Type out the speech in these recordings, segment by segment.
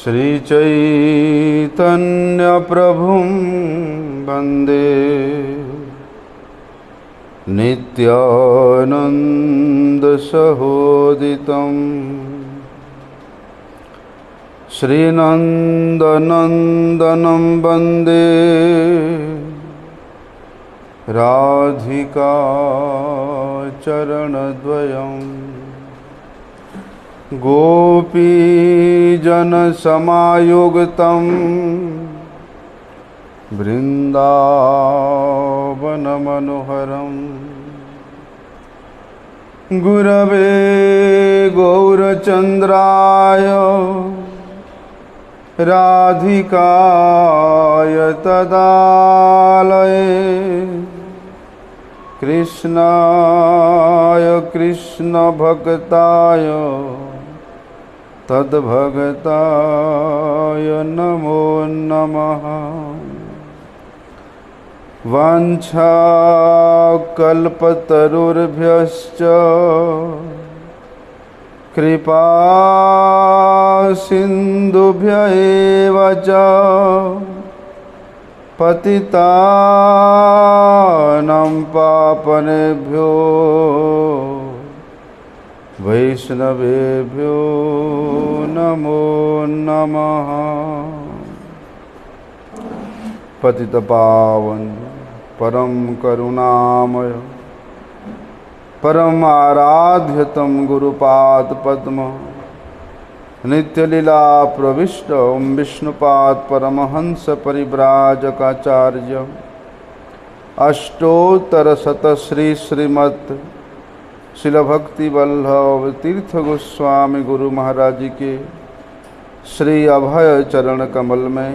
श्रीचैतन्यप्रभुं वन्दे नित्यानन्दसहोदितं श्रीनन्दनन्दनं वन्दे राधिका चरणद्वयं गोपीजनसमायुक्तं वृन्दावनमनोहरं गुरवे गौरचन्द्राय राधिकाय तदालये कृष्णाय कृष्णभक्ताय तद्भक्ताय नमो नमः। वाञ्छाकल्पतरुर्भ्यश्च कृपा सिन्धुभ्य एव च पतितानां पावनेभ्यो वैष्णवेभ्यो नमो नमः। पतितपावन परम करुणामय परम आराध्यतम गुरुपाद पद्म नित्यलीला प्रविष्ट ओम विष्णुपाद परमहंस परिव्राजकाचार्य अष्टोत्तर शत श्री श्रीमत् शिल भक्ति वल्लभ तीर्थ गोस्वामी गुरु महाराज के श्री अभय चरण कमल में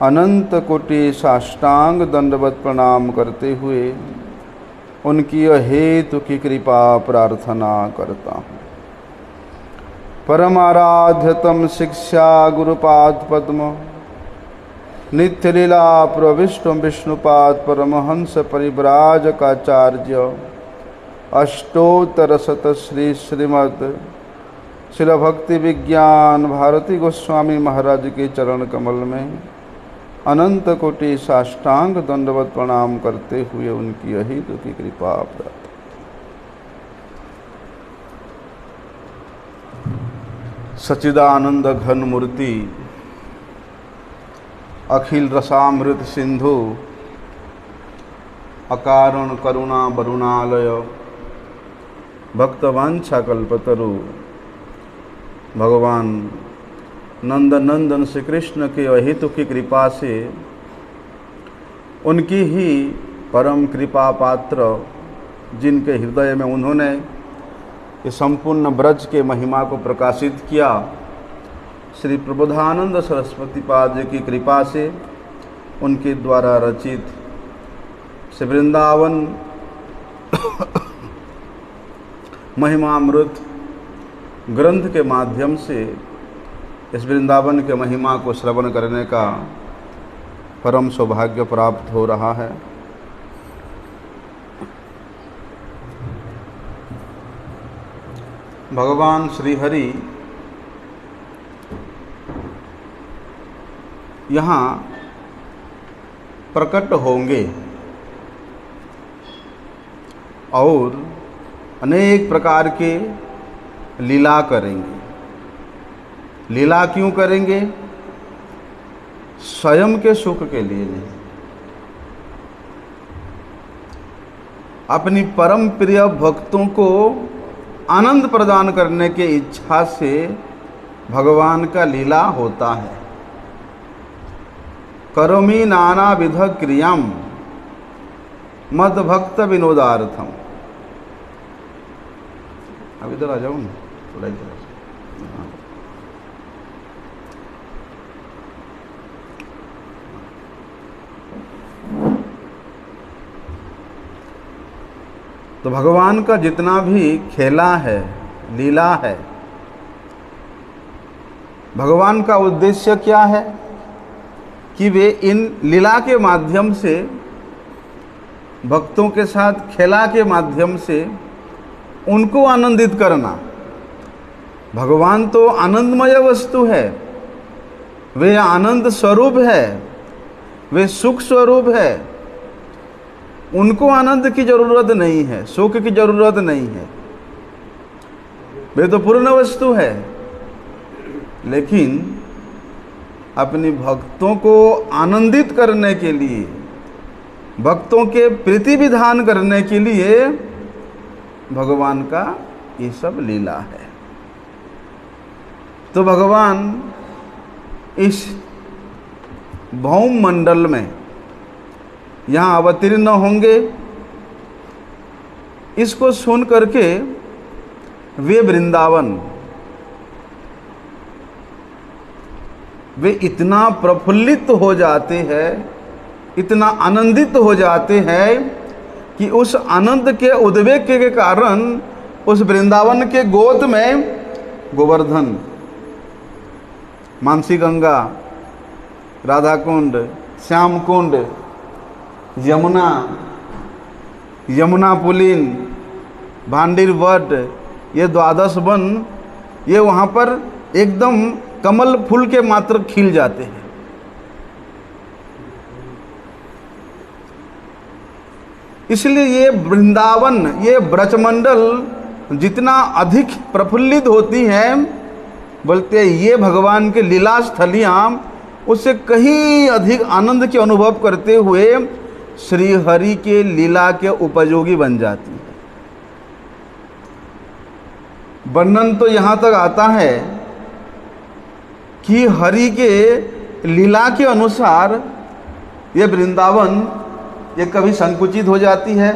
अनंत कोटि साष्टांग दंडवत प्रणाम करते हुए उनकी हेतु की कृपा प्रार्थना करता हूँ। परमाराध्यतम शिक्षा गुरुपाद पद्म नित्यलीला प्रविष्ट विष्णुपाद परमहंस परिव्राजकाचार्य अष्टोत्तर शत श्री श्रीमद् शिल भक्ति विज्ञान भारती गोस्वामी महाराज के चरण कमल में अनंत कोटि साष्टांग दंडवत प्रणाम करते हुए उनकी अहित की कृपा प्राप्त। सच्चिदानंद घन मूर्ति अखिल रसामृत सिंधु अकारण करुणा वरुणालय भक्तवांछा कल्पतरु भगवान नंदन श्री कृष्ण के अहेतु की कृपा से उनकी ही परम कृपा पात्र जिनके हृदय में उन्होंने इस संपूर्ण ब्रज के महिमा को प्रकाशित किया, श्री प्रबोधानंद सरस्वती पाद की कृपा से उनके द्वारा रचित श्री वृंदावन महिमामृत ग्रंथ के माध्यम से इस वृंदावन के महिमा को श्रवण करने का परम सौभाग्य प्राप्त हो रहा है। भगवान श्री हरि यहाँ प्रकट होंगे और अनेक प्रकार के लीला करेंगे। लीला क्यों करेंगे? स्वयं के सुख के लिए नहीं, अपनी परम प्रिय भक्तों को आनंद प्रदान करने की इच्छा से भगवान का लीला होता है। करोमि नाना विध क्रियाम मद भक्त विनोदार्थम। अब इधर आ जाओ ना, थोड़ा इधर आ जाओ। तो भगवान का जितना भी खेला है, लीला है, भगवान का उद्देश्य क्या है कि वे इन लीला के माध्यम से, भक्तों के साथ खेला के माध्यम से उनको आनंदित करना। भगवान तो आनंदमय वस्तु है, वे आनंद स्वरूप है, वे सुख स्वरूप है। उनको आनंद की जरूरत नहीं है, सुख की जरूरत नहीं है, वे तो पूर्ण वस्तु है। लेकिन अपने भक्तों को आनंदित करने के लिए, भक्तों के प्रीति विधान करने के लिए भगवान का ये सब लीला है। तो भगवान इस भौम मंडल में यहाँ अवतीर्ण होंगे, इसको सुन करके वे वृंदावन, वे इतना प्रफुल्लित हो जाते हैं, इतना आनंदित हो जाते हैं कि उस आनंद के उद्वेग के कारण उस वृंदावन के गोद में गोवर्धन, मानसी गंगा, राधा कुंड, श्याम कुंड, यमुना, यमुना पुलिन, भांडीर वट, ये 12 वन, ये वहाँ पर एकदम कमल फूल के मात्र खिल जाते हैं। इसलिए ये वृंदावन, ये ब्रजमंडल जितना अधिक प्रफुल्लित होती है, बोलते हैं ये भगवान के लीला स्थलियाँ उससे कहीं अधिक आनंद के अनुभव करते हुए श्री हरि के लीला के उपयोगी बन जाती है। वर्णन तो यहाँ तक आता है कि हरि के लीला के अनुसार ये वृंदावन, ये कभी संकुचित हो जाती है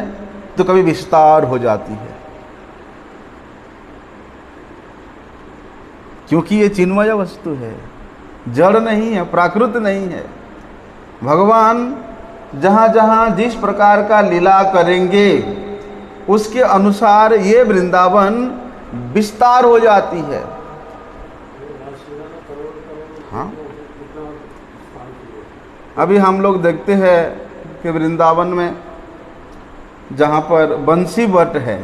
तो कभी विस्तार हो जाती है, क्योंकि ये चिन्मय वस्तु है, जड़ नहीं है, प्राकृत नहीं है। भगवान जहाँ जहाँ जिस प्रकार का लीला करेंगे उसके अनुसार ये वृंदावन विस्तार हो जाती है। हाँ, अभी हम लोग देखते हैं कि वृंदावन में जहाँ पर बंसी वट है,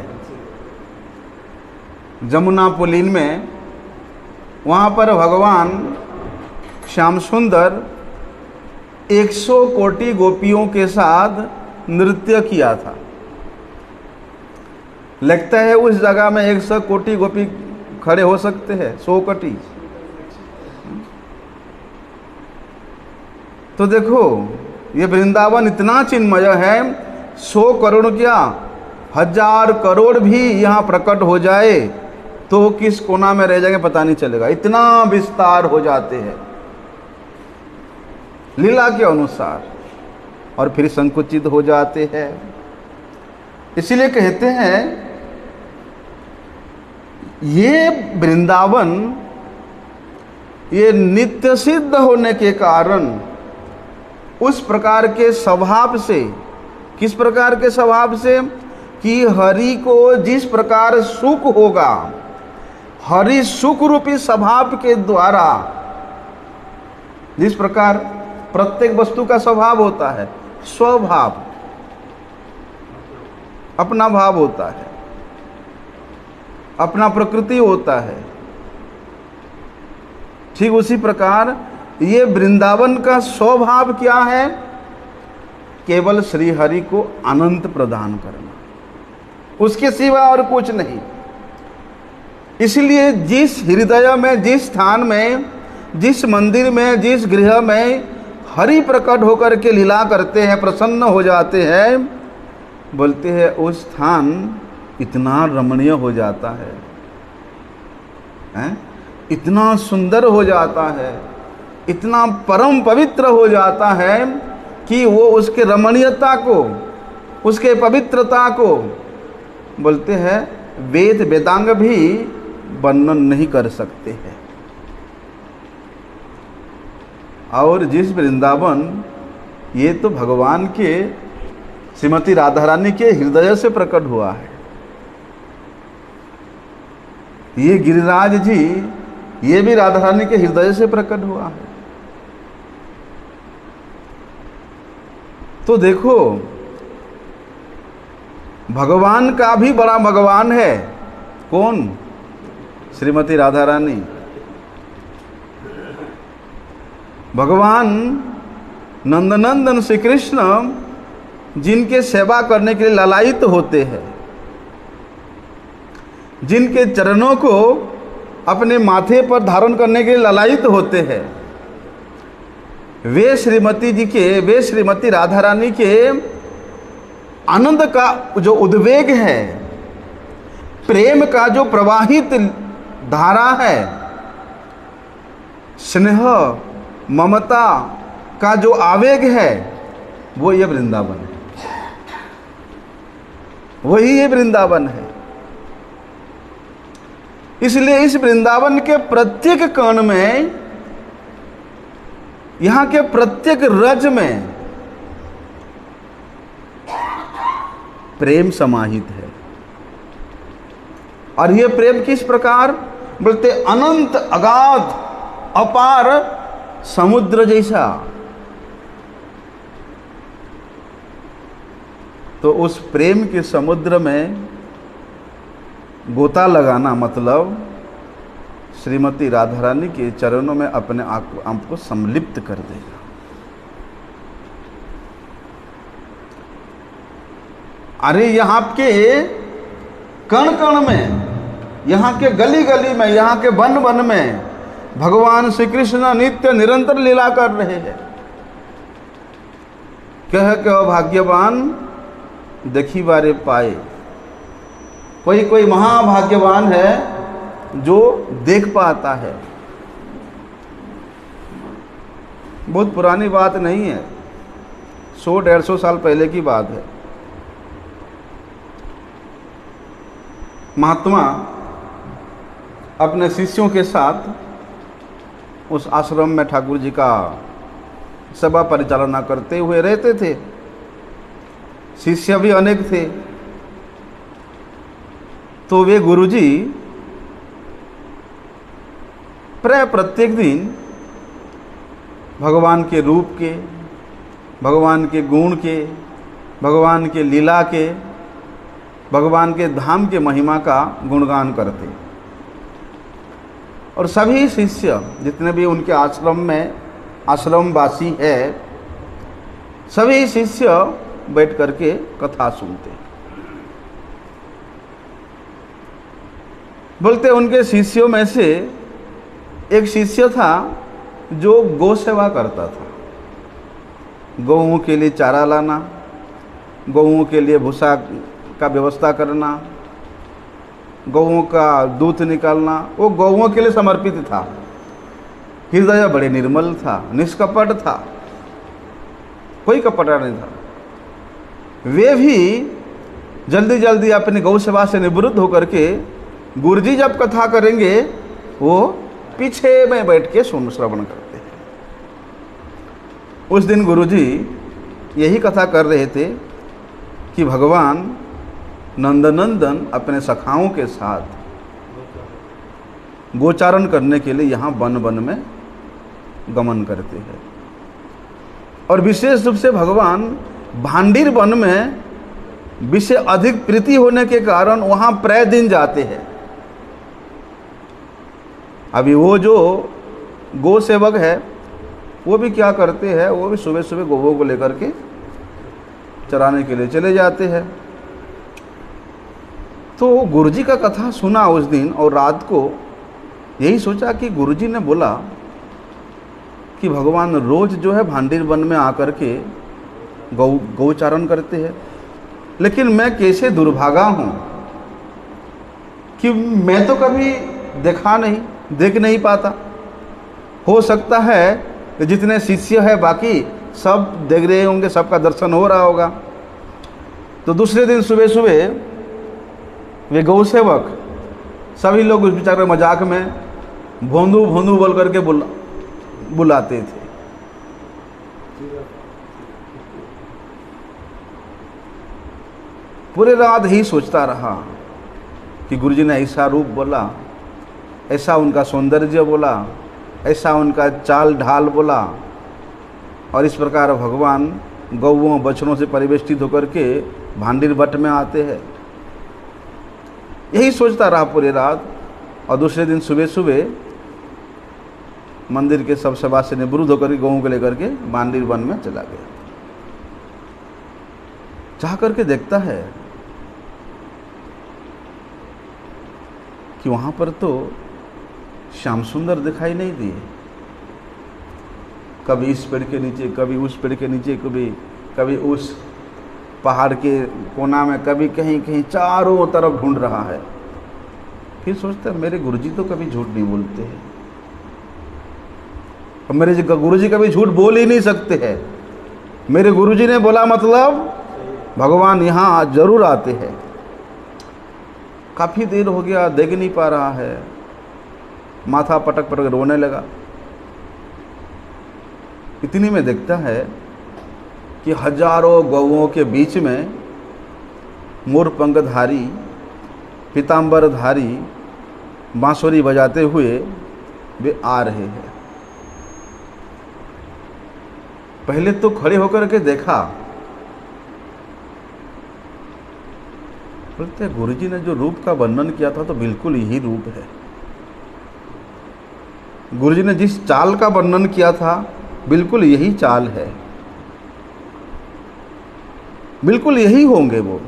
जमुना पुलिन में, वहाँ पर भगवान श्याम सुंदर 100 कोटि गोपियों के साथ नृत्य किया था। लगता है उस जगह में 100 कोटि गोपी खड़े हो सकते हैं, 100 कोटि। तो देखो ये वृंदावन इतना चिन्मय है, 100 करोड़ क्या 1000 करोड़ भी यहाँ प्रकट हो जाए तो किस कोना में रह जाएंगे पता नहीं चलेगा, इतना विस्तार हो जाते हैं लीला के अनुसार, और फिर संकुचित हो जाते हैं। इसीलिए कहते हैं ये वृंदावन ये नित्य सिद्ध होने के कारण उस प्रकार के स्वभाव से, किस प्रकार के स्वभाव से कि हरि को जिस प्रकार सुख होगा, हरि सुख रूपी स्वभाव के द्वारा, जिस प्रकार प्रत्येक वस्तु का स्वभाव होता है, स्वभाव, अपना भाव होता है, अपना प्रकृति होता है, ठीक उसी प्रकार ये वृंदावन का स्वभाव क्या है? केवल श्री हरि को अनंत प्रदान करना, उसके सिवा और कुछ नहीं। इसलिए जिस हृदय में, जिस स्थान में, जिस मंदिर में, जिस गृह में हरि प्रकट होकर के लीला करते हैं, प्रसन्न हो जाते हैं, बोलते हैं उस स्थान इतना रमणीय हो जाता है, हैं? इतना सुंदर हो जाता है, इतना परम पवित्र हो जाता है कि वो उसके रमणीयता को, उसके पवित्रता को बोलते हैं वेद वेदांग भी वर्णन नहीं कर सकते हैं। और जिस वृंदावन, ये तो भगवान के श्रीमती राधा रानी के हृदय से प्रकट हुआ है। ये गिरिराज जी, ये भी राधा रानी के हृदय से प्रकट हुआ है। तो देखो भगवान का भी बड़ा भगवान है, कौन? श्रीमती राधा रानी। भगवान नंदनंदन श्री कृष्ण जिनके सेवा करने के लिए लालायित होते हैं, जिनके चरणों को अपने माथे पर धारण करने के लिए लालायित होते हैं, वे श्रीमती राधा रानी के आनंद का जो उद्वेग है, प्रेम का जो प्रवाहित धारा है, स्नेह ममता का जो आवेग है, वो ये वृंदावन है, वही ये वृंदावन है। इसलिए इस वृंदावन के प्रत्येक कण में, यहाँ के प्रत्येक रज में प्रेम समाहित है। और ये प्रेम किस प्रकार? बोलते अनंत अगाध अपार समुद्र जैसा। तो उस प्रेम के समुद्र में गोता लगाना मतलब श्रीमती राधा रानी के चरणों में अपने आप को सम्मिलित कर देगा। अरे यहाँ के कण कण में, यहाँ के गली गली में, यहाँ के वन वन में भगवान श्री कृष्ण नित्य निरंतर लीला कर रहे हैं। कह भाग्यवान देखी बारे पाए। कोई महाभाग्यवान है जो देख पाता है। बहुत पुरानी बात नहीं है, 100-150 साल पहले की बात है। महात्मा अपने शिष्यों के साथ उस आश्रम में ठाकुर जी का सेवा परिचालना करते हुए रहते थे। शिष्य भी अनेक थे। तो वे गुरुजी प्राय प्रत्येक दिन भगवान के रूप के, भगवान के गुण के, भगवान के लीला के, भगवान के धाम के महिमा का गुणगान करते। और सभी शिष्य जितने भी उनके आश्रम में आश्रमवासी है, सभी शिष्य बैठ करके कथा सुनते। बोलते उनके शिष्यों में से एक शिष्य था जो गौ सेवा करता था। गौओं के लिए चारा लाना, गौओं के लिए भूसा का व्यवस्था करना, गौओं का दूध निकालना, वो गौओं के लिए समर्पित था। हृदय बड़े निर्मल था, निष्कपट था, कोई कपटा नहीं था। वे भी जल्दी जल्दी अपनी गौ सेवा से निवृत्त होकर के गुरुजी जब कथा करेंगे वो पीछे में बैठ के श्रवण करते हैं। उस दिन गुरुजी यही कथा कर रहे थे कि भगवान नंदनंदन अपने सखाओं के साथ गोचारण करने के लिए यहाँ वन वन में गमन करते हैं। और विशेष रूप से भगवान भांडीर वन में विषय अधिक प्रीति होने के कारण वहाँ प्राय दिन जाते हैं। अभी वो जो गौ सेवक है वो भी क्या करते हैं, वो भी सुबह सुबह गौओं को लेकर के चराने के लिए चले जाते हैं। तो गुरुजी का कथा सुना उस दिन और रात को यही सोचा कि गुरुजी ने बोला कि भगवान रोज जो है भांडीर वन में आकर के गौचारण करते हैं, लेकिन मैं कैसे दुर्भागा हूँ कि मैं तो कभी देख नहीं पाता। हो सकता है कि जितने शिष्य है बाकी सब देख रहे होंगे, सबका दर्शन हो रहा होगा। तो दूसरे दिन सुबह सुबह वे गौ सेवक सभी लोग उस बेचारे मजाक में भोंदू भोंदू बोल करके बुलाते थे। पूरे रात ही सोचता रहा कि गुरुजी ने ऐसा रूप बोला, ऐसा उनका सौंदर्य बोला, ऐसा उनका चाल ढाल बोला, और इस प्रकार भगवान गौओं बछड़ों से परिवेष्टित होकर के भांडीर भट्ट में आते हैं। यही सोचता रहा पूरी रात। और दूसरे दिन सुबह सुबह मंदिर के सब सभा से निवृत्त होकर के गऊ को लेकर के मांडीर वन में चला गया। चाह करके देखता है कि वहां पर तो श्याम सुंदर दिखाई नहीं दिए। कभी इस पेड़ के नीचे, कभी उस पेड़ के नीचे, कभी उस पहाड़ के कोना में, कभी कहीं कहीं, चारों तरफ ढूंढ रहा है। फिर सोचता है मेरे गुरुजी तो कभी झूठ नहीं बोलते हैं, और मेरे गुरुजी कभी झूठ बोल ही नहीं सकते हैं। मेरे गुरुजी ने बोला मतलब भगवान यहाँ जरूर आते हैं। काफ़ी देर हो गया, देख नहीं पा रहा है, माथा पटक पटक रोने लगा। इतनी में देखता है कि हजारों गौओं के बीच में मोरपंखधारी, पीताम्बरधारी, बांसुरी बजाते हुए वे आ रहे हैं। पहले तो खड़े होकर के देखा, बोलते गुरुजी ने जो रूप का वर्णन किया था तो बिल्कुल यही रूप है। गुरुजी ने जिस चाल का वर्णन किया था बिल्कुल यही चाल है, बिल्कुल यही होंगे। वो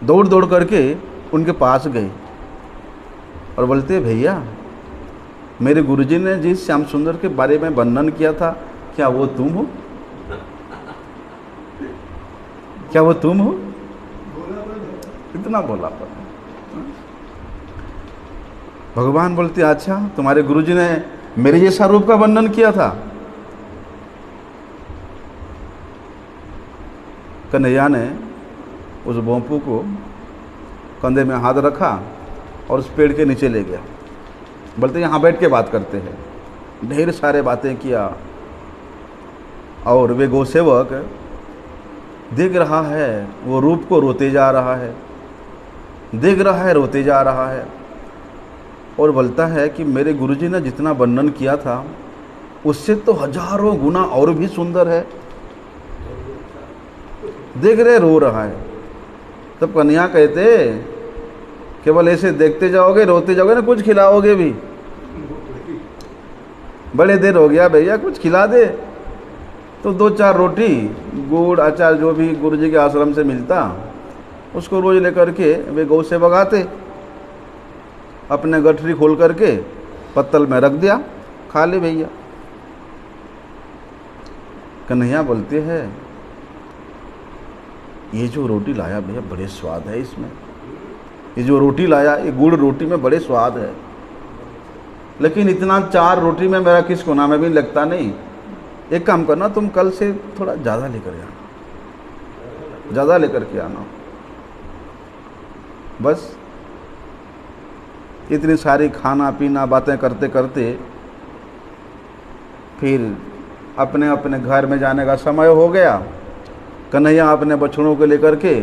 दौड़ दौड़ करके उनके पास गए और बोलते भैया, मेरे गुरुजी ने जिस श्याम सुंदर के बारे में वर्णन किया था, क्या वो तुम हो? क्या वो तुम हो? इतना बोला पर भगवान बोलते अच्छा, तुम्हारे गुरुजी ने मेरे जैसा रूप का वर्णन किया था। कन्हैया ने उस बोंपू को कंधे में हाथ रखा और उस पेड़ के नीचे ले गया। बोलते यहाँ बैठ के बात करते हैं। ढेर सारे बातें किया और वे गौसेवक देख रहा है, वो रूप को रोते जा रहा है, देख रहा है, रोते जा रहा है, और बोलता है कि मेरे गुरुजी ने जितना वर्णन किया था उससे तो हजारों गुना और भी सुंदर है। देख रहे, रो रहा है। तब कन्हैया कहते केवल ऐसे देखते जाओगे, रोते जाओगे ना, कुछ खिलाओगे भी? बड़े देर हो गया भैया, कुछ खिला दे। तो 2-4 रोटी, गुड़, अचार जो भी गुरुजी के आश्रम से मिलता उसको रोज लेकर के वे गौ से भगाते, अपने गठरी खोल करके पत्तल में रख दिया, खा ले भैया। कन्हैया बोलते हैं ये जो रोटी लाया भैया बड़े स्वाद है इसमें, ये जो रोटी लाया ये गुड़ रोटी में बड़े स्वाद है, लेकिन इतना 4 रोटी में मेरा किस कोना में भी लगता नहीं। एक काम करना, तुम कल से थोड़ा ज़्यादा लेकर आना, ज़्यादा लेकर के आना। बस इतनी सारी खाना पीना बातें करते करते फिर अपने अपने घर में जाने का समय हो गया। कन्हैया अपने बछड़ों को लेकर के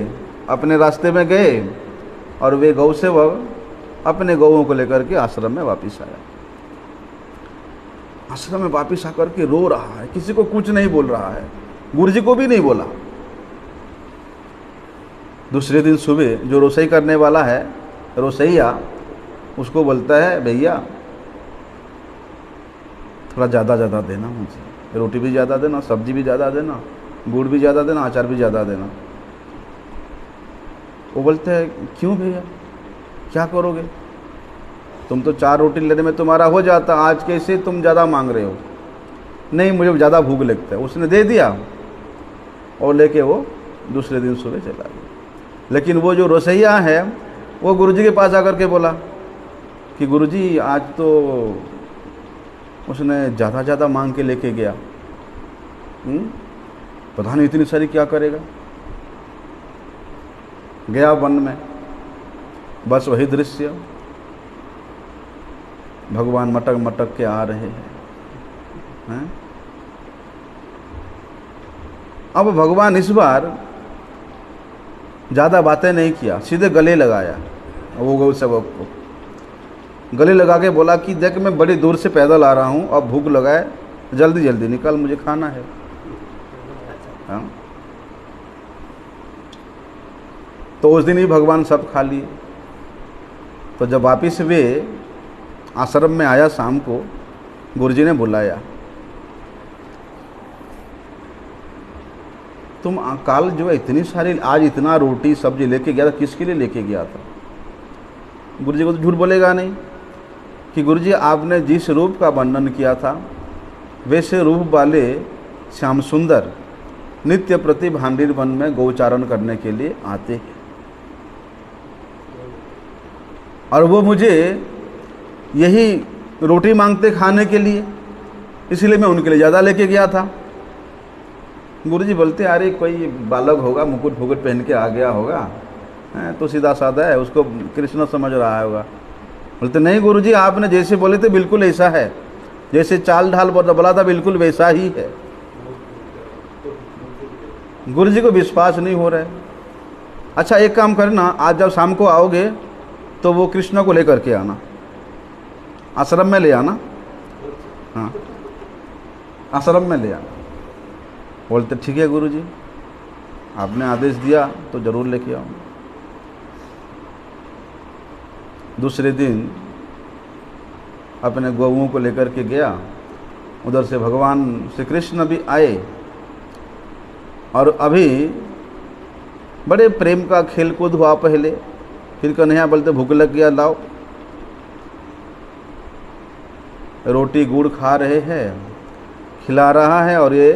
अपने रास्ते में गए और वे गौ सेवक अपने गौओं को लेकर के आश्रम में वापस आया। आश्रम में वापस आकर के रो रहा है, किसी को कुछ नहीं बोल रहा है, गुरुजी को भी नहीं बोला। दूसरे दिन सुबह जो रसोई करने वाला है, रसोईया, उसको बोलता है भैया थोड़ा ज़्यादा ज़्यादा देना मुझे, रोटी भी ज़्यादा देना, सब्जी भी ज़्यादा देना, गुड़ भी ज़्यादा देना, अचार भी ज़्यादा देना। वो बोलते हैं क्यों भैया, क्या करोगे? तुम तो 4 रोटी लेने में तुम्हारा हो जाता, आज कैसे तुम ज़्यादा मांग रहे हो? नहीं, मुझे ज़्यादा भूख लगता है। उसने दे दिया और लेके वो दूसरे दिन सुबह चला गया। लेकिन वो जो रसोइया है वो गुरुजी के पास आकर के बोला कि गुरुजी आज तो उसने ज़्यादा मांग के लेके गया, पता नहीं इतनी सारी क्या करेगा। गया वन में, बस वही दृश्य, भगवान मटक मटक के आ रहे हैं। अब भगवान इस बार ज़्यादा बातें नहीं किया, सीधे गले लगाया वो गौ सेवक को। गले लगा के बोला कि देख मैं बड़ी दूर से पैदल आ रहा हूँ, अब भूख लगाए, जल्दी जल्दी निकल, मुझे खाना है। हाँ? तो उस दिन ही भगवान सब खा लिए। तो जब वापिस वे आश्रम में आया शाम को, गुरुजी ने बुलाया, तुम काल जो है इतनी सारी, आज इतना रोटी सब्जी लेके गया था, किसके लिए लेके गया था? गुरुजी को तो झूठ बोलेगा नहीं कि गुरुजी आपने जिस रूप का वर्णन किया था वैसे रूप वाले श्याम सुंदर नित्य प्रति भांडीर वन में गौचारण करने के लिए आते हैं, और वो मुझे यही रोटी मांगते खाने के लिए, इसलिए मैं उनके लिए ज़्यादा लेके गया था। गुरुजी बोलते अरे कोई बालक होगा, मुकुट फुकुट पहन के आ गया होगा, तो सीधा साधा है, उसको कृष्ण समझ रहा होगा। बोलते नहीं गुरुजी, आपने जैसे बोले थे बिल्कुल ऐसा है, जैसे चाल ढाल बोला था बिल्कुल वैसा ही है। गुरुजी को विश्वास नहीं हो रहा है। अच्छा एक काम करना, आज जब शाम को आओगे तो वो कृष्ण को लेकर के आना, आश्रम में ले आना। हाँ, आश्रम में ले आना। बोलते ठीक है गुरुजी, आपने आदेश दिया तो जरूर लेके आऊँगा। दूसरे दिन अपने गौओं को लेकर के गया, उधर से भगवान श्री कृष्ण भी आए, और अभी बड़े प्रेम का खेल कूद हुआ पहले। फिर कन्हैया बोलते भूख लग गया, लाओ रोटी गुड़ खा रहे हैं, खिला रहा है, और ये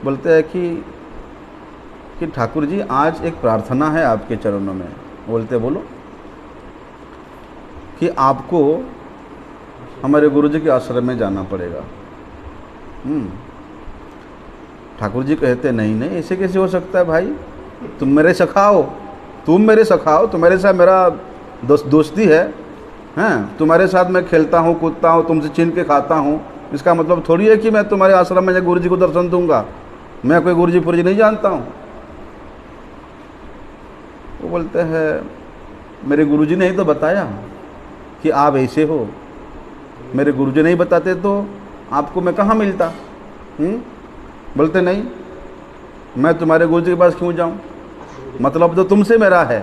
बोलते हैं कि ठाकुर जी आज एक प्रार्थना है आपके चरणों में। बोलते बोलो। कि आपको हमारे गुरुजी के आश्रम में जाना पड़ेगा। ठाकुर जी कहते नहीं नहीं, ऐसे कैसे हो सकता है भाई, तुम मेरे सखा हो, तुम मेरे सखा हो, तुम्हारे साथ मेरा दोस्ती है, हैं, तुम्हारे साथ मैं खेलता हूँ कूदता हूँ, तुमसे छीन के खाता हूँ, इसका मतलब थोड़ी है कि मैं तुम्हारे आश्रम में गुरु जी को दर्शन दूंगा। मैं कोई गुरु जी पुरु जी नहीं जानता हूँ। वो बोलते हैं मेरे गुरु जी ने ही तो बताया कि आप ऐसे हो, मेरे गुरु जी नहीं बताते तो आपको मैं कहाँ मिलता। बोलते नहीं, मैं तुम्हारे गुरु जी के पास क्यों जाऊँ, मतलब तो तुमसे मेरा है।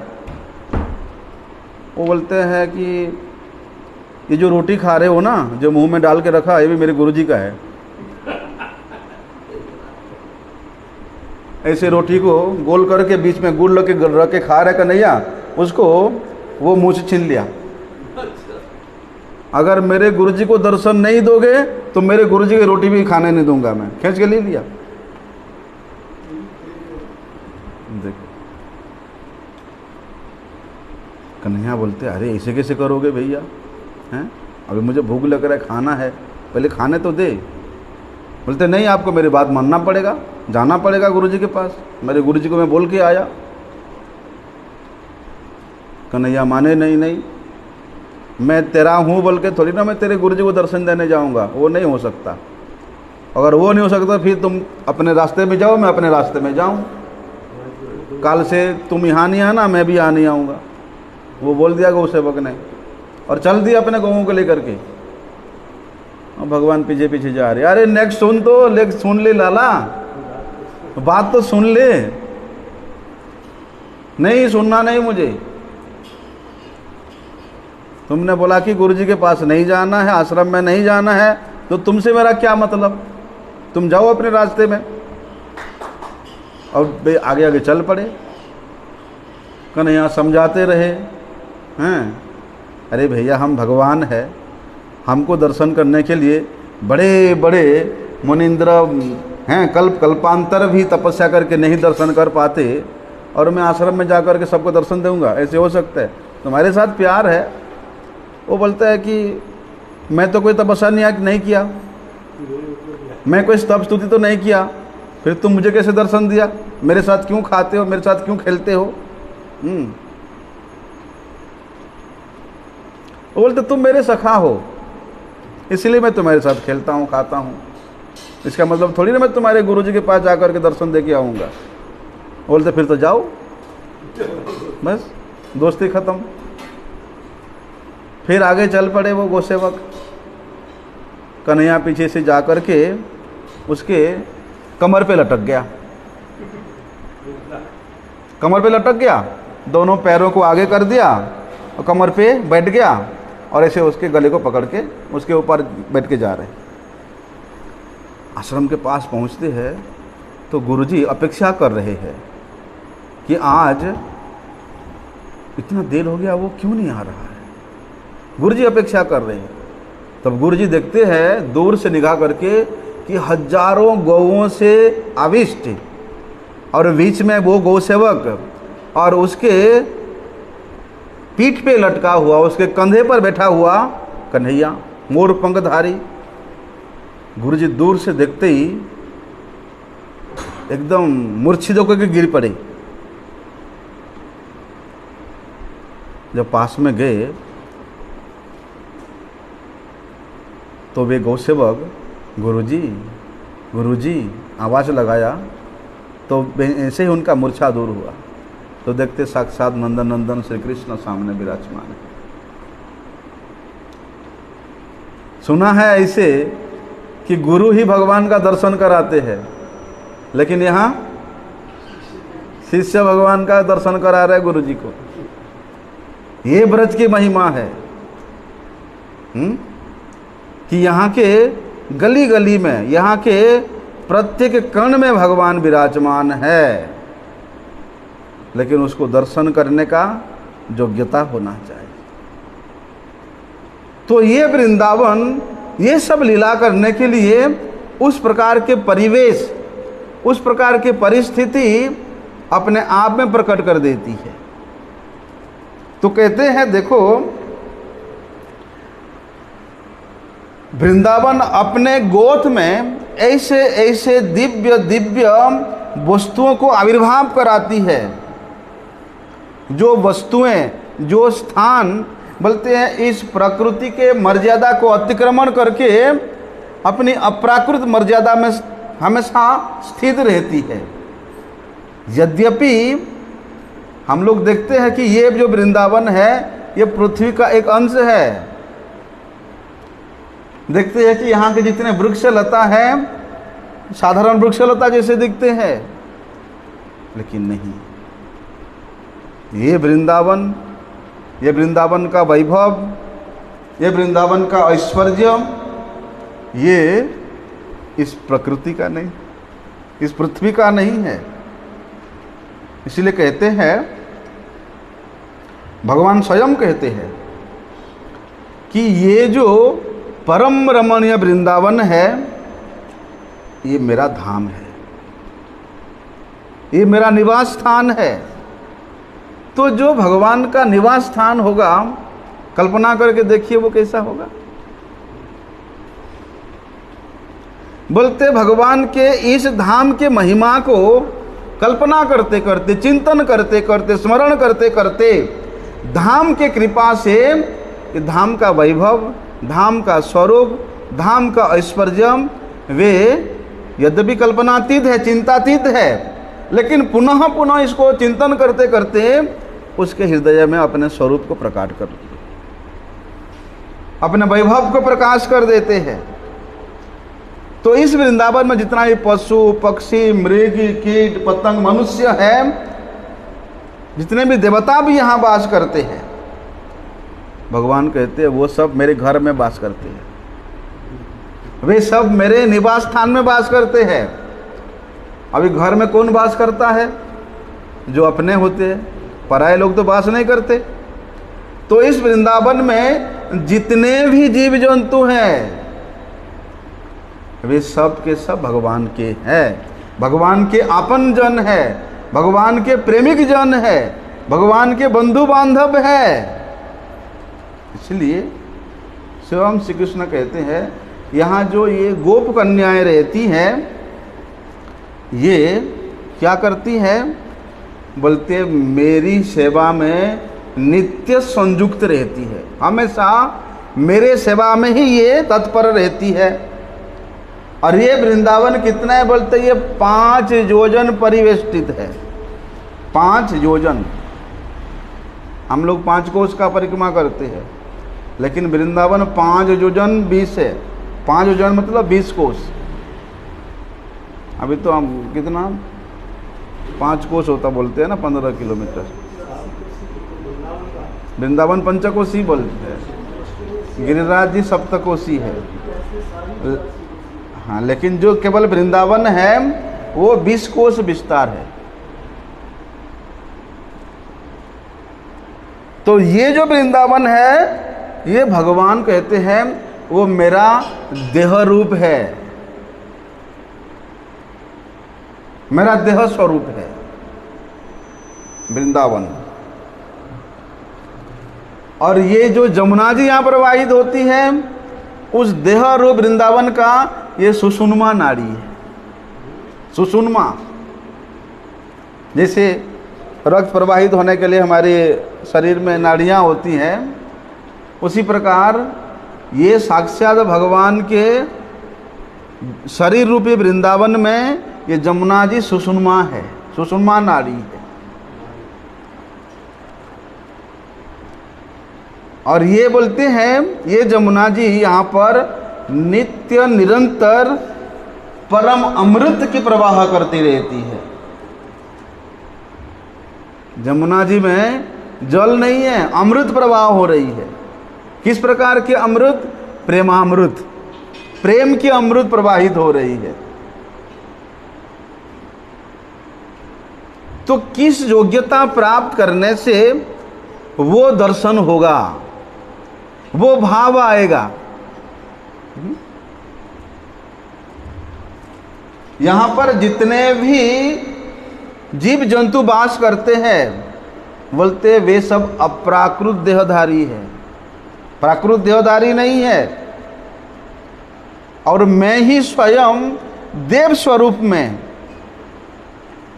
वो बोलते हैं कि ये जो रोटी खा रहे हो ना, जो मुंह में डाल के रखा, ये भी मेरे गुरुजी का है। ऐसे रोटी को गोल करके बीच में गुड़ रख के खा रहे कन्हैया, उसको वो मुंह से छीन लिया। अगर मेरे गुरुजी को दर्शन नहीं दोगे तो मेरे गुरुजी की रोटी भी खाने नहीं दूंगा, मैं खींच के ले लिया। देखो कन्हैया बोलते अरे ऐसे कैसे करोगे भैया, हैं, अभी मुझे भूख लग रहा है, खाना है, पहले खाने तो दे। बोलते नहीं, आपको मेरी बात मानना पड़ेगा, जाना पड़ेगा गुरुजी के पास, मेरे गुरुजी को मैं बोल के आया। कन्हैया माने नहीं नहीं, मैं तेरा हूँ बोल के थोड़ी ना मैं तेरे गुरुजी को दर्शन देने जाऊँगा, वो नहीं हो सकता। अगर वो नहीं हो सकता फिर तुम अपने रास्ते में जाओ, मैं अपने रास्ते में जाऊँ, कल से तुम यहाँ नहीं आना, मैं भी यहाँ नहीं आऊँगा। वो बोल दिया गौ सेवक ने, और चल दिया अपने गौओं को लेकर के। और भगवान पीछे पीछे जा रहे, अरे नेक्स्ट सुन तो लेग सुन ले लाला, बात तो सुन ले। नहीं सुनना नहीं मुझे, तुमने बोला कि गुरुजी के पास नहीं जाना है, आश्रम में नहीं जाना है, तो तुमसे मेरा क्या मतलब, तुम जाओ अपने रास्ते में। और आगे आगे चल पड़े। कन्हैया समझाते रहे, हैं, अरे भैया हम भगवान है, हमको दर्शन करने के लिए बड़े बड़े मुनिंद्र हैं, कल्पांतर भी तपस्या करके नहीं दर्शन कर पाते, और मैं आश्रम में जाकर के सबको दर्शन दूंगा, ऐसे हो सकता है? तुम्हारे साथ प्यार है। वो बोलता है कि मैं तो कोई तपस्या नहीं किया, मैं कोई स्तव स्तुति तो नहीं किया, फिर तुम मुझे कैसे दर्शन दिया, मेरे साथ क्यों खाते हो, मेरे साथ क्यों खेलते हो? वो बोलते तुम मेरे सखा हो, इसलिए मैं तुम्हारे साथ खेलता हूँ खाता हूँ, इसका मतलब थोड़ी ना मैं तुम्हारे गुरुजी के पास जाकर के दर्शन दे के आऊँगा। बोलते फिर तो जाओ, बस दोस्ती खत्म। फिर आगे चल पड़े वो गोसेवक। कन्हैया पीछे से जाकर के उसके कमर पे लटक गया, कमर पे लटक गया, दोनों पैरों को आगे कर दिया और कमर पे बैठ गया, और ऐसे उसके गले को पकड़ के उसके ऊपर बैठ के जा रहे। आश्रम के पास पहुंचते हैं तो गुरुजी अपेक्षा कर रहे हैं कि आज इतना देर हो गया, वो क्यों नहीं आ रहा है। गुरुजी अपेक्षा कर रहे हैं। तब गुरुजी देखते हैं दूर से निगाह करके कि हजारों गौओं से आविष्ट और बीच में वो गौ सेवक और उसके पीठ पे लटका हुआ, उसके कंधे पर बैठा हुआ कन्हैया मोर पंखधारी। गुरुजी दूर से देखते ही एकदम मूर्छित होकर के गिर पड़े। जब पास में गए तो वे गौसेवक गुरुजी गुरुजी आवाज़ लगाया तो ऐसे ही उनका मूर्छा दूर हुआ। तो देखते साक्षात नंदन नंदन श्री कृष्ण सामने विराजमान है। सुना है ऐसे कि गुरु ही भगवान का दर्शन कराते हैं, लेकिन यहाँ शिष्य भगवान का दर्शन करा रहे गुरु जी को। ये ब्रज की महिमा है कि यहाँ के गली गली में, यहाँ के प्रत्येक कण में भगवान विराजमान है, लेकिन उसको दर्शन करने का योग्यता होना चाहिए। तो ये वृंदावन ये सब लीला करने के लिए उस प्रकार के परिवेश, उस प्रकार की परिस्थिति अपने आप में प्रकट कर देती है। तो कहते हैं देखो, वृंदावन अपने गोद में ऐसे ऐसे दिव्य दिव्य वस्तुओं को आविर्भाव कराती है। जो वस्तुएं, जो स्थान बोलते हैं इस प्रकृति के मर्यादा को अतिक्रमण करके अपनी अपराकृत मर्यादा में हमेशा स्थित रहती है। यद्यपि हम लोग देखते हैं कि ये जो वृंदावन है ये पृथ्वी का एक अंश है। देखते हैं कि यहाँ के जितने वृक्ष लता है साधारण वृक्ष लता जैसे दिखते हैं, लेकिन नहीं, ये वृंदावन, ये वृंदावन का वैभव, ये वृंदावन का ऐश्वर्य, ये इस प्रकृति का नहीं, इस पृथ्वी का नहीं है। इसलिए कहते हैं, भगवान स्वयं कहते हैं कि ये जो परम रमणीय वृंदावन है ये मेरा धाम है, ये मेरा निवास स्थान है। तो जो भगवान का निवास स्थान होगा, कल्पना करके देखिए वो कैसा होगा। बोलते भगवान के इस धाम के महिमा को कल्पना करते करते, चिंतन करते करते, स्मरण करते करते, धाम के कृपा से धाम का वैभव, धाम का स्वरूप, धाम का ऐश्वर्य वे यद्यपि कल्पनातीत है, चिंतातीत है, लेकिन पुनः पुनः इसको चिंतन करते करते उसके हृदय में अपने स्वरूप को प्रकट कर, अपने वैभव को प्रकाश कर देते हैं। तो इस वृंदावन में जितना भी पशु पक्षी मृग कीट पतंग मनुष्य है, जितने भी देवता भी यहाँ वास करते हैं, भगवान कहते हैं वो सब मेरे घर में वास करते हैं, वे सब मेरे निवास स्थान में वास करते हैं। अभी घर में कौन वास करता है? जो अपने होते हैं, पराये लोग तो वास नहीं करते। तो इस वृंदावन में जितने भी जीव जंतु हैं वे सब के सब भगवान के हैं, भगवान के आपन जन है, भगवान के प्रेमिक जन है, भगवान के बंधु बांधव है। इसलिए स्वयं श्री कृष्ण कहते हैं यहाँ जो ये गोप कन्याएं रहती हैं ये क्या करती हैं? बोलते मेरी सेवा में नित्य संयुक्त रहती है, हमेशा मेरे सेवा में ही ये तत्पर रहती है। और ये वृंदावन कितना है? बोलते ये 5 योजन परिवेष्टित है। 5 योजन, हम लोग 5 कोस का परिक्रमा करते हैं, लेकिन वृंदावन 5 योजन 20 है। 5 योजन मतलब 20 कोस। अभी तो हम कितना 5 कोस होता बोलते हैं ना, 15 किलोमीटर। वृंदावन पंचकोशी बोलते हैं, गिरिराज जी सप्तकोशी है। हाँ, लेकिन जो केवल वृंदावन है वो 20 कोस विस्तार है। तो ये जो वृंदावन है ये भगवान कहते हैं वो मेरा देह रूप है, मेरा देह स्वरूप है वृंदावन। और ये जो जमुना जी यहाँ प्रवाहित होती है उस देह रूप वृंदावन का ये सुषुम्ना नाड़ी है। सुषुम्ना जैसे रक्त प्रवाहित होने के लिए हमारे शरीर में नाड़ियाँ होती हैं, उसी प्रकार ये साक्षात भगवान के शरीर रूपी वृंदावन में ये जमुना जी सुषुम्ना है, सुषुम्ना नाड़ी है। और ये बोलते हैं ये जमुना जी यहाँ पर नित्य निरंतर परम अमृत की प्रवाह करती रहती है। जमुना जी में जल नहीं है, अमृत प्रवाह हो रही है। किस प्रकार के अमृत? प्रेमामृत, प्रेम की अमृत प्रवाहित हो रही है। तो किस योग्यता प्राप्त करने से वो दर्शन होगा, वो भाव आएगा? यहां पर जितने भी जीव जंतु वास करते हैं बोलते वे सब अप्राकृत देहधारी है, प्राकृत देहधारी नहीं है। और मैं ही स्वयं देव स्वरूप में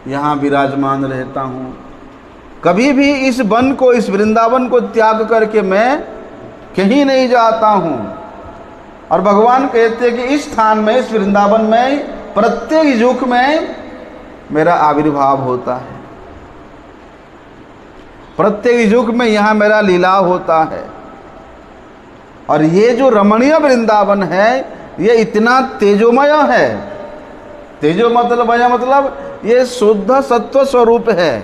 यहाँ विराजमान रहता हूँ। कभी भी इस वन को, इस वृंदावन को त्याग करके मैं कहीं नहीं जाता हूँ। और भगवान कहते हैं कि इस स्थान में, इस वृंदावन में प्रत्येक युग में मेरा आविर्भाव होता है, प्रत्येक युग में यहाँ मेरा लीला होता है। और ये जो रमणीय वृंदावन है ये इतना तेजोमय है। तेजो मतलब ये शुद्ध सत्व स्वरूप है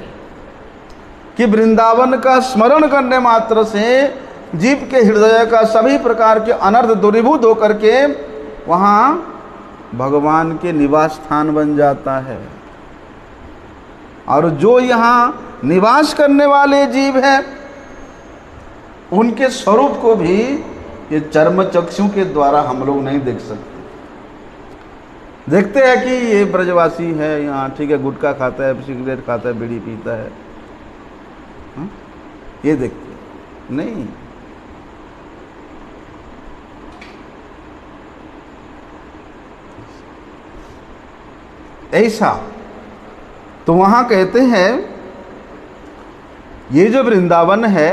कि वृंदावन का स्मरण करने मात्र से जीव के हृदय का सभी प्रकार के अनर्थ दूरीभूत होकर के वहाँ भगवान के निवास स्थान बन जाता है। और जो यहाँ निवास करने वाले जीव हैं उनके स्वरूप को भी ये चर्म चक्षु के द्वारा हम लोग नहीं देख सकते। देखते हैं कि ये ब्रजवासी है यहाँ, ठीक है, गुटखा खाता है, सिगरेट खाता है, बीड़ी पीता है, हा? ये देखते नहीं। ऐसा तो वहाँ कहते हैं ये जो वृंदावन है,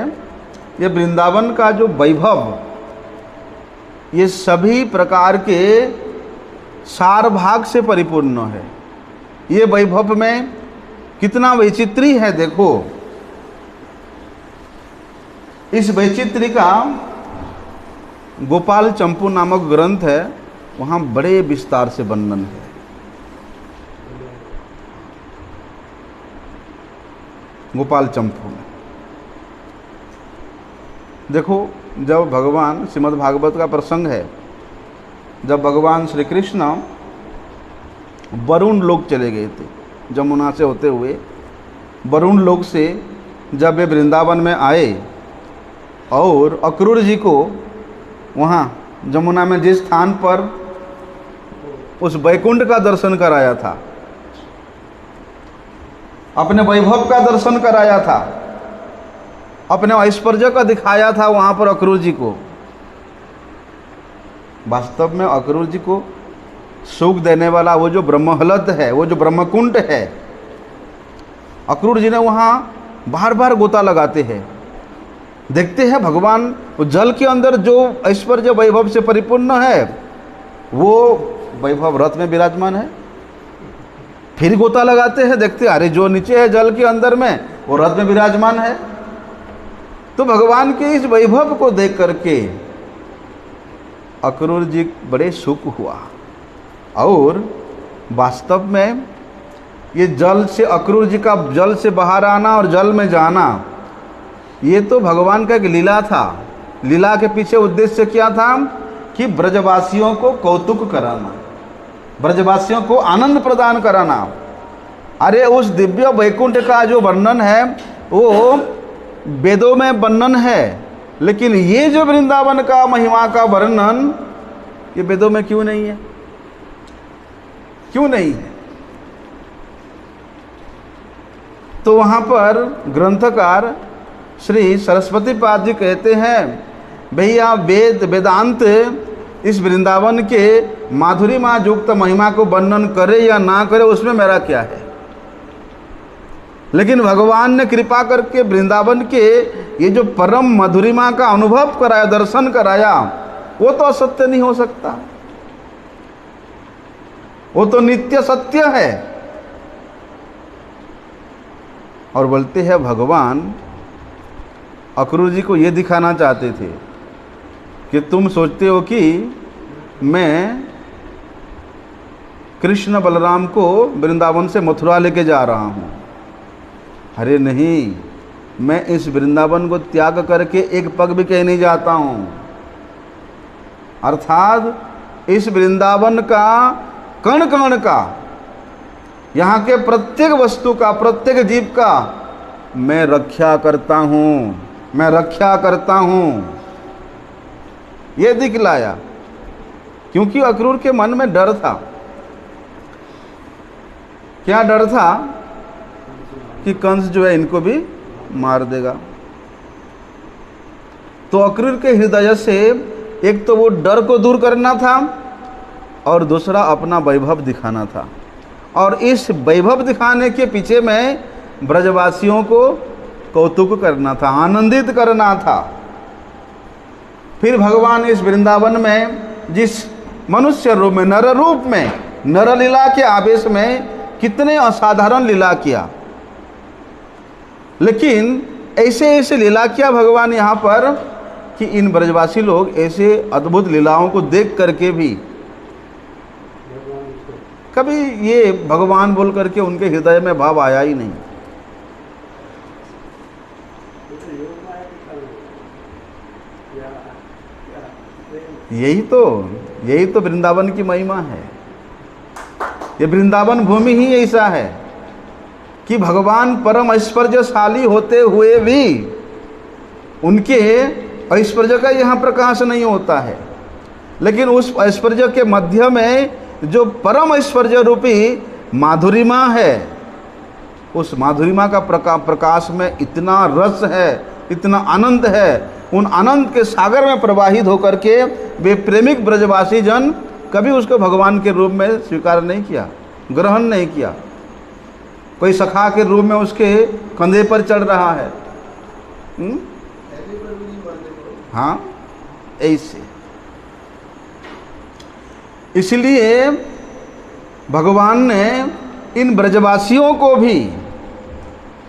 ये वृंदावन का जो वैभव, ये सभी प्रकार के सार भाग से परिपूर्ण है। ये वैभव में कितना वैचित्री है देखो। इस वैचित्री का गोपाल चंपू नामक ग्रंथ है, वहाँ बड़े विस्तार से वर्णन है। गोपाल चंपू में देखो, जब भगवान, श्रीमद् भागवत का प्रसंग है, जब भगवान श्री कृष्ण वरुण लोक चले गए थे, जमुना से होते हुए वरुण लोक से जब वे वृंदावन में आए और अक्रूर जी को वहाँ जमुना में जिस स्थान पर उस वैकुंठ का दर्शन कराया था, अपने वैभव का दर्शन कराया था, अपने ऐश्वर्य का दिखाया था वहाँ पर अक्रूर जी को। वास्तव में अक्रूर जी को सुख देने वाला वो जो ब्रह्महलत है, वो जो ब्रह्मकुंड है, अक्रूर जी ने वहाँ बार बार गोता लगाते हैं। देखते हैं भगवान जल के अंदर जो ऐश्वर्य वैभव से परिपूर्ण है वो वैभव रथ में विराजमान है। फिर गोता लगाते हैं, देखते अरे जो नीचे है जल के अंदर में वो रथ में विराजमान है। तो भगवान के इस वैभव को देख करके अक्रूर जी बड़े सुख हुआ। और वास्तव में ये जल से, अक्रूर जी का जल से बाहर आना और जल में जाना, ये तो भगवान का एक लीला था। लीला के पीछे उद्देश्य क्या था कि ब्रजवासियों को कौतुक कराना, ब्रजवासियों को आनंद प्रदान कराना। अरे उस दिव्य वैकुंठ का जो वर्णन है वो वेदों में वर्णन है, लेकिन ये जो वृंदावन का महिमा का वर्णन ये वेदों में क्यों नहीं है? क्यों नहीं है? तो वहाँ पर ग्रंथकार श्री सरस्वती पाद जी कहते हैं, भैया वेदांत इस वृंदावन के माधुरिमा युक्त महिमा को वर्णन करे या ना करे उसमें मेरा क्या है, लेकिन भगवान ने कृपा करके वृंदावन के ये जो परम मधुरिमा का अनुभव कराया, दर्शन कराया, वो तो असत्य नहीं हो सकता, वो तो नित्य सत्य है। और बोलते हैं भगवान अक्रूर जी को ये दिखाना चाहते थे कि तुम सोचते हो कि मैं कृष्ण बलराम को वृंदावन से मथुरा लेके जा रहा हूँ। अरे नहीं, मैं इस वृंदावन को त्याग करके एक पग भी कहीं नहीं जाता हूँ। अर्थात इस वृंदावन का कण कण का, यहाँ के प्रत्येक वस्तु का, प्रत्येक जीव का मैं रक्षा करता हूँ, मैं रक्षा करता हूँ, ये दिखलाया। क्योंकि अक्रूर के मन में डर था। क्या डर था? कि कंस जो है इनको भी मार देगा। तो अक्रूर के हृदय से एक तो वो डर को दूर करना था और दूसरा अपना वैभव दिखाना था, और इस वैभव दिखाने के पीछे में ब्रजवासियों को कौतुक करना था, आनंदित करना था। फिर भगवान इस वृंदावन में जिस मनुष्य रूप में, नर रूप में, नर लीला के आवेश में कितने असाधारण लीला किया, लेकिन ऐसे ऐसे लीला किया भगवान यहाँ पर कि इन ब्रजवासी लोग ऐसे अद्भुत लीलाओं को देख करके भी कभी ये भगवान बोल करके उनके हृदय में भाव आया ही नहीं। यही तो वृंदावन की महिमा है। ये वृंदावन भूमि ही ऐसा है कि भगवान परम ऐश्वर्यशाली होते हुए भी उनके ऐश्वर्य का यहाँ प्रकाश नहीं होता है, लेकिन उस ऐश्वर्य के मध्य में जो परम ऐश्वर्य रूपी माधुरिमा है, उस माधुरिमा का प्रकाश में इतना रस है, इतना आनंद है। उन आनंद के सागर में प्रवाहित होकर के वे प्रेमिक ब्रजवासी जन कभी उसको भगवान के रूप में स्वीकार नहीं किया, ग्रहण नहीं किया। कोई सखा के रूप में उसके कंधे पर चढ़ रहा है। हाँ, ऐसे इसलिए भगवान ने इन ब्रजवासियों को भी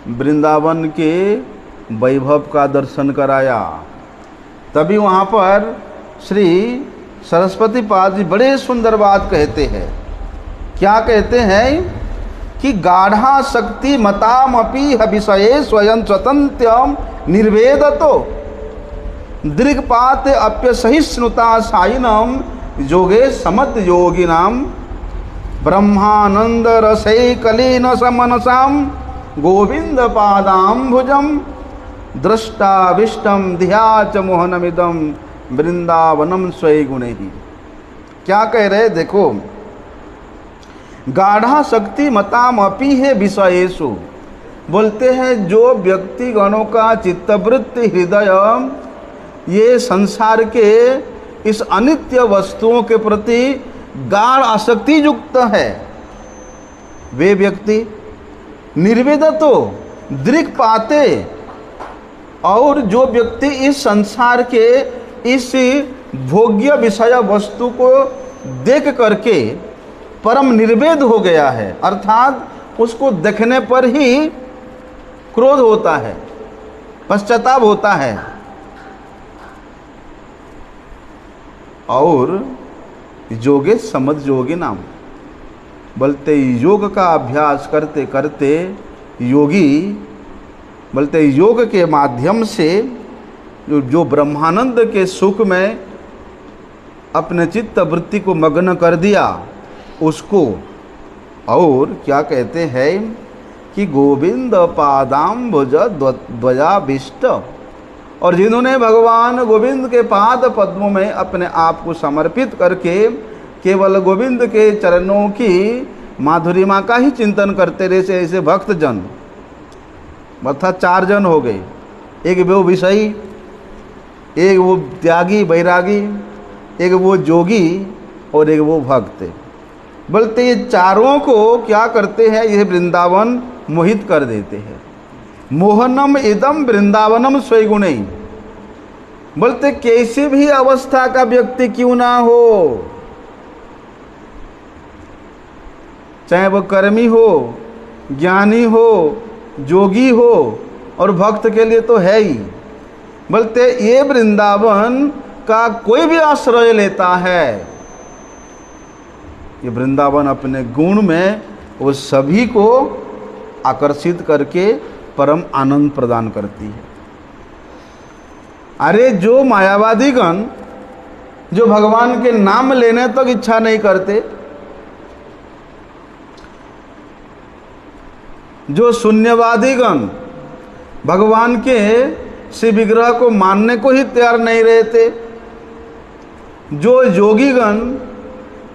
वृंदावन के वैभव का दर्शन कराया। तभी वहाँ पर श्री सरस्वती पाद जी बड़े सुंदर बात कहते हैं। क्या कहते हैं कि गाढ़ा शक्ति मतामपि विषये स्वयं स्वतंत्रम निर्वेदतो दृक्पात अप्य सहिष्णुता साइनम योगे समत योगिनाम ब्रह्मानंद रसैकलीन समनसाम गोविंद पादाम्भुजम दृष्टाविष्टम ध्याच मोहनमिदम वृंदावनम स्वय गुणे। क्या कह रहे? देखो, गाढ़ा शक्ति मतामपि है विषयेषु, बोलते हैं जो व्यक्ति गणों का चित्तवृत्ति हृदय ये संसार के इस अनित्य वस्तुओं के प्रति गाढ़ आसक्ति युक्त है, वे व्यक्ति निर्वेदतो दृक् पाते, और जो व्यक्ति इस संसार के इस भोग्य विषय वस्तु को देख करके परम निर्वेद हो गया है, अर्थात उसको देखने पर ही क्रोध होता है, पश्चाताप होता है, और योगे समद योगी नाम, बोलते योग का अभ्यास करते करते योगी, बोलते योग के माध्यम से जो ब्रह्मानंद के सुख में अपने चित्त वृत्ति को मग्न कर दिया, उसको। और क्या कहते हैं कि गोविंद पादाम्बुज ध्वजाभिष्ट, और जिन्होंने भगवान गोविंद के पाद पद्मों में अपने आप को समर्पित करके केवल गोविंद के चरणों की माधुरिमा का ही चिंतन करते रहे, से ऐसे भक्त जन, अर्थात 4 जन हो गए, एक वो विषयी, एक वो त्यागी बैरागी, एक वो जोगी और एक वो भक्त। बोलते ये चारों को क्या करते हैं, ये वृंदावन मोहित कर देते हैं। मोहनम इदम वृंदावनम स्वैगुणै। बोलते कैसी भी अवस्था का व्यक्ति क्यों ना हो, चाहे वो कर्मी हो, ज्ञानी हो, जोगी हो और भक्त के लिए तो है ही। बोलते ये वृंदावन का कोई भी आश्रय लेता है, ये वृंदावन अपने गुण में वो सभी को आकर्षित करके परम आनंद प्रदान करती है। अरे जो मायावादीगण जो भगवान के नाम लेने तक इच्छा नहीं करते, जो शून्यवादीगण भगवान के श्री विग्रह को मानने को ही तैयार नहीं रहते, जो योगीगण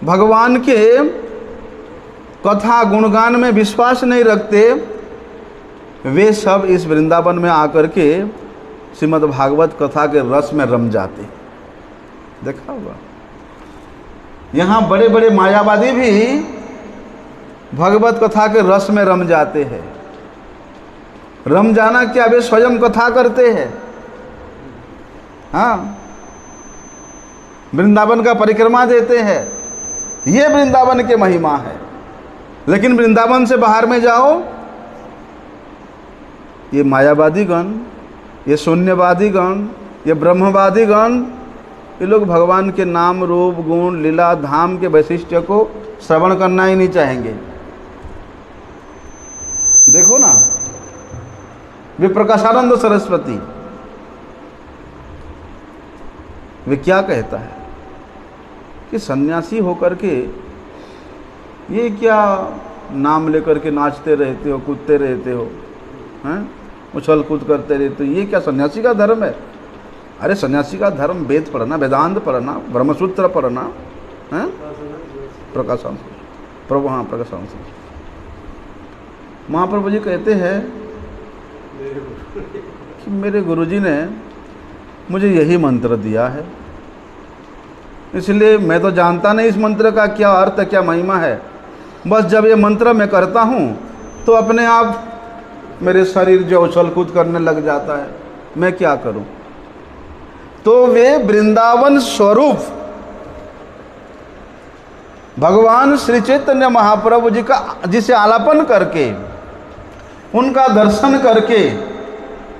भगवान के कथा गुणगान में विश्वास नहीं रखते, वे सब इस वृंदावन में आकर के श्रीमद् भागवत कथा के रस में रम जाते। देखा होगा यहाँ बड़े बड़े मायावादी भी भगवत कथा के रस में रम जाते हैं। रम जाना क्या, वे स्वयं कथा करते हैं। हाँ, वृंदावन का परिक्रमा देते हैं, ये वृंदावन की महिमा है। लेकिन वृंदावन से बाहर में जाओ, ये मायावादीगण, ये शून्यवादीगण, ये ब्रह्मवादीगण, ये लोग भगवान के नाम रूप गुण लीला धाम के वैशिष्ट्य को श्रवण करना ही नहीं चाहेंगे। देखो ना, वे प्रकाशानंद सरस्वती, वे क्या कहता है कि सन्यासी होकर के ये क्या नाम लेकर के नाचते रहते हो, कूदते रहते हो, हैं, उछल कूद करते रहते हो, ये क्या सन्यासी का धर्म है? अरे सन्यासी का धर्म वेद पढ़ना, वेदांत पढ़ना, ब्रह्मसूत्र पढ़ना, हैं, प्रकाशांश प्रभु, हाँ प्रकाशांश। महाप्रभु जी कहते हैं कि मेरे गुरुजी ने मुझे यही मंत्र दिया है, इसलिए मैं तो जानता नहीं इस मंत्र का क्या अर्थ है, क्या महिमा है। बस जब ये मंत्र मैं करता हूँ तो अपने आप मेरे शरीर जो उछल कूद करने लग जाता है, मैं क्या करूँ। तो वे वृंदावन स्वरूप भगवान श्री चैतन्य महाप्रभु जी का जिसे आलापन करके, उनका दर्शन करके,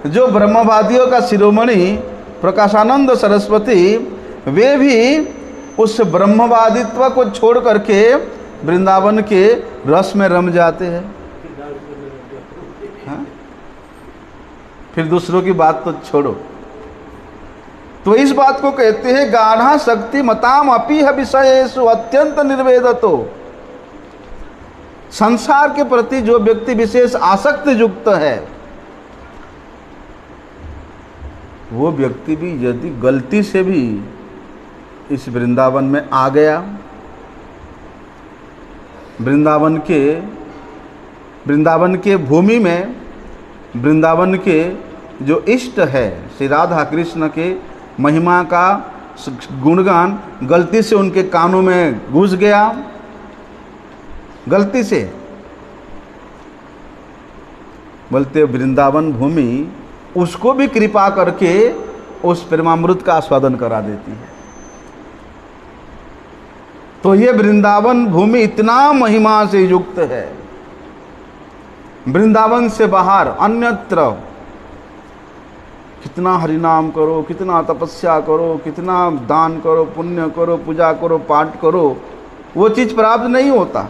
जो ब्रह्मवादियों का शिरोमणि प्रकाशानंद सरस्वती, वे भी उस ब्रह्मवादित्व को छोड़ करके वृंदावन के रस में रम जाते हैं। हाँ? फिर दूसरों की बात तो छोड़ो। तो इस बात को कहते हैं गाढ़ा शक्ति मताम अपीह विषयेषु अत्यंत निर्वेदतो। संसार के प्रति जो व्यक्ति विशेष आसक्ति युक्त है, वो व्यक्ति भी यदि गलती से भी इस वृंदावन में आ गया, वृंदावन के भूमि में, वृंदावन के जो इष्ट है श्री राधा कृष्ण के महिमा का गुणगान गलती से उनके कानों में घुस गया, गलती से, बोलते वृंदावन भूमि उसको भी कृपा करके उस प्रेमामृत का आस्वादन करा देती है। तो ये वृंदावन भूमि इतना महिमा से युक्त है। वृंदावन से बाहर अन्यत्र कितना हरिनाम करो, कितना तपस्या करो, कितना दान करो, पुण्य करो, पूजा करो, पाठ करो, वो चीज़ प्राप्त नहीं होता।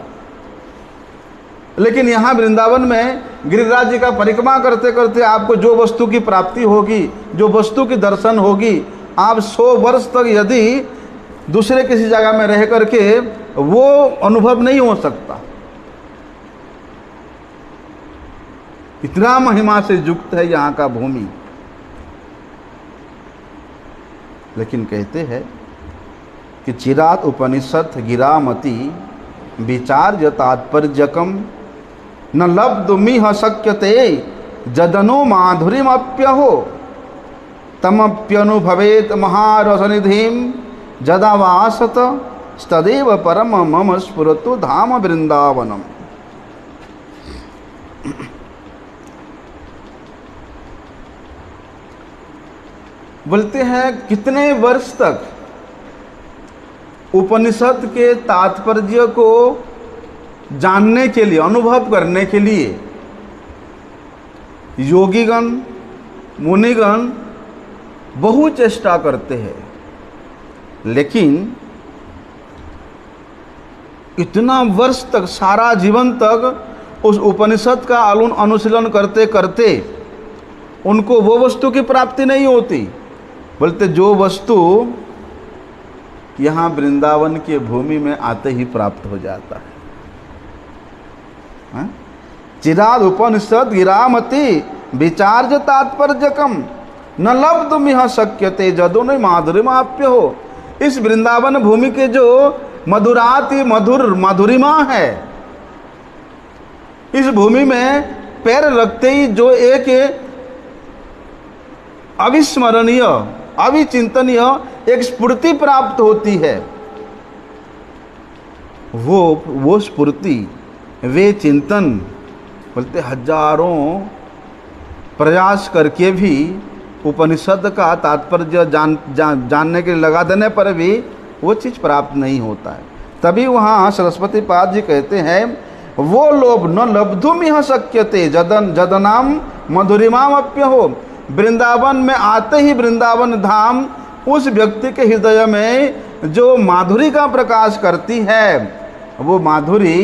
लेकिन यहाँ वृंदावन में गिरिराज जी का परिक्रमा करते करते आपको जो वस्तु की प्राप्ति होगी, जो वस्तु की दर्शन होगी, आप 100 वर्ष तक यदि दूसरे किसी जगह में रह करके वो अनुभव नहीं हो सकता। इतना महिमा से युक्त है यहाँ का भूमि। लेकिन कहते हैं कि चिरात उपनिषद गिरामति विचार्य तात्पर्यकम न लब्धुमिह शक्यते जदनो माधुरीमप्यहो तमप्यनुभवेत महारसनिधिम जदा वासत तदेव परम मम स्फुरतु धाम वृंदावनम। बोलते हैं कितने वर्ष तक उपनिषद के तात्पर्य को जानने के लिए, अनुभव करने के लिए योगीगण मुनिगण बहु चेष्टा करते हैं, लेकिन इतना वर्ष तक, सारा जीवन तक उस उपनिषद का अनुशीलन करते करते उनको वो वस्तु की प्राप्ति नहीं होती। बोलते जो वस्तु यहाँ वृंदावन के भूमि में आते ही प्राप्त हो जाता है। चिराद उपनिषद गिरामति विचार्य तात्पर्यकम न लब्धुमिह शक्यते जदुन माधुरीमाप्य हो। इस वृंदावन भूमि के जो मधुराति मधुर माधुरिमा है, इस भूमि में पैर रखते ही जो एक अविस्मरणीय अविचिंतनीय एक स्फूर्ति प्राप्त होती है, वो स्फूर्ति, वे चिंतन, बोलते हजारों प्रयास करके भी उपनिषद का तात्पर्य जानने के लिए लगा देने पर भी वो चीज़ प्राप्त नहीं होता है। तभी वहाँ सरस्वती पाद जी कहते हैं वो लोभ न लब्धुमिह शक्यते जदनाम मधुरिमाप्य हो। वृंदावन में आते ही वृंदावन धाम उस व्यक्ति के हृदय में जो माधुरी का प्रकाश करती है, वो माधुरी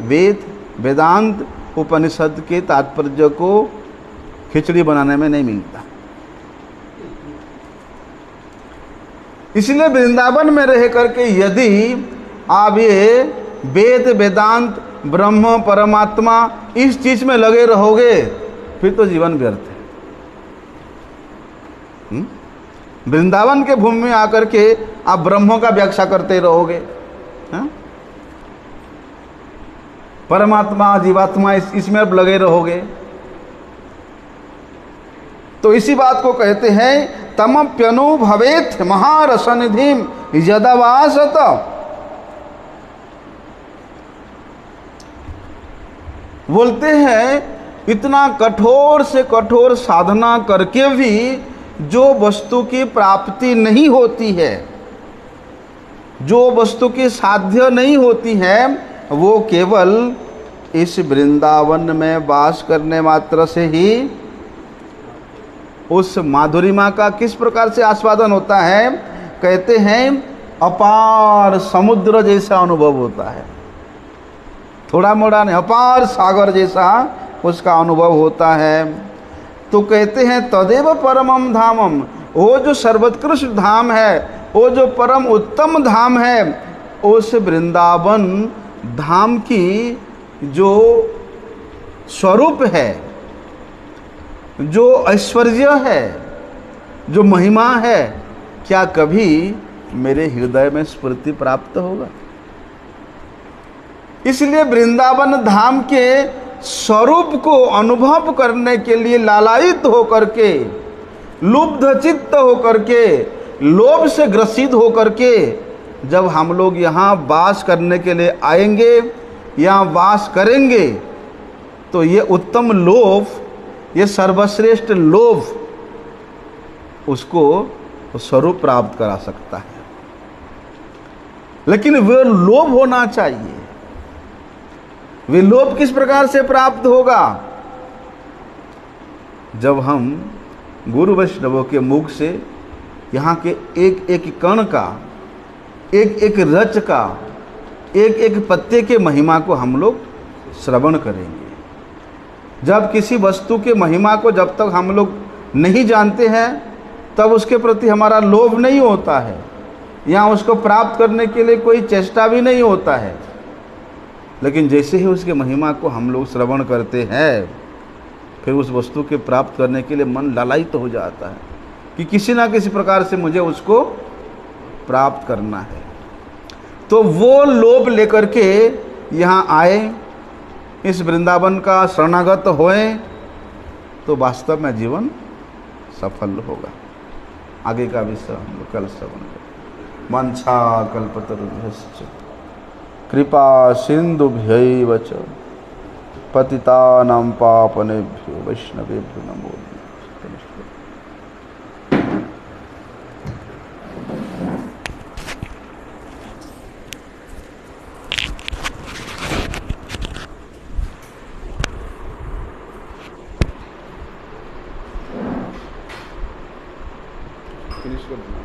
वेद वेदांत उपनिषद के तात्पर्य को खिचड़ी बनाने में नहीं मिलता। इसलिए वृंदावन में रह करके यदि आप ये वेद वेदांत ब्रह्म परमात्मा इस चीज में लगे रहोगे फिर तो जीवन व्यर्थ है। वृंदावन के भूमि में आकर के आप ब्रह्मों का व्याख्या करते रहोगे, परमात्मा जीवात्मा इसमें आप लगे रहोगे, तो इसी बात को कहते हैं तमप्यनुभवेत महारसनिधिम यदा वासत। बोलते हैं इतना कठोर से कठोर साधना करके भी जो वस्तु की प्राप्ति नहीं होती है, जो वस्तु की साध्य नहीं होती है, वो केवल इस वृंदावन में वास करने मात्र से ही उस माधुरिमा का किस प्रकार से आस्वादन होता है। कहते हैं अपार समुद्र जैसा अनुभव होता है, थोड़ा मोड़ा नहीं, अपार सागर जैसा उसका अनुभव होता है। तो कहते हैं तदेव परमम धामम, वो जो सर्वोत्कृष्ट धाम है, वो जो परम उत्तम धाम है, उस वृंदावन धाम की जो स्वरूप है, जो ऐश्वर्य है, जो महिमा है, क्या कभी मेरे हृदय में स्फूर्ति प्राप्त होगा। इसलिए वृंदावन धाम के स्वरूप को अनुभव करने के लिए लालायित होकर के, लुब्ध चित्त होकर के, लोभ से ग्रसित होकर के जब हम लोग यहाँ वास करने के लिए आएंगे, यहाँ वास करेंगे, तो ये उत्तम लोभ, ये सर्वश्रेष्ठ लोभ उसको स्वरूप प्राप्त करा सकता है। लेकिन वह लोभ होना चाहिए। वे लोभ किस प्रकार से प्राप्त होगा? जब हम गुरु वैष्णवों के मुख से यहाँ के एक एक कण का, एक एक रच का, एक एक पत्ते के महिमा को हम लोग श्रवण करेंगे। जब किसी वस्तु के महिमा को जब तक हम लोग नहीं जानते हैं, तब उसके प्रति हमारा लोभ नहीं होता है। यहाँ उसको प्राप्त करने के लिए कोई चेष्टा भी नहीं होता है। लेकिन जैसे ही उसके महिमा को हम लोग श्रवण करते हैं, फिर उस वस्तु के प्राप्त करने के लिए मन लालायित तो हो जाता है कि किसी ना किसी प्रकार से मुझे उसको प्राप्त करना है। तो वो लोभ लेकर के यहाँ आए, इस वृंदावन का शरणागत होए, तो वास्तव में जीवन सफल होगा। आगे का विषय हम लोग कल श्रवण करें। मंछा कल्पतरुभ्यश्च कृपा सिंधुभ्यैव च पतितानां पावनेभ्यो वैष्णवेभ्यो नमो नमः। फिनिश कर देना,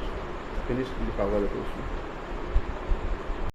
फिनिश लिखा हुआ है उसमें।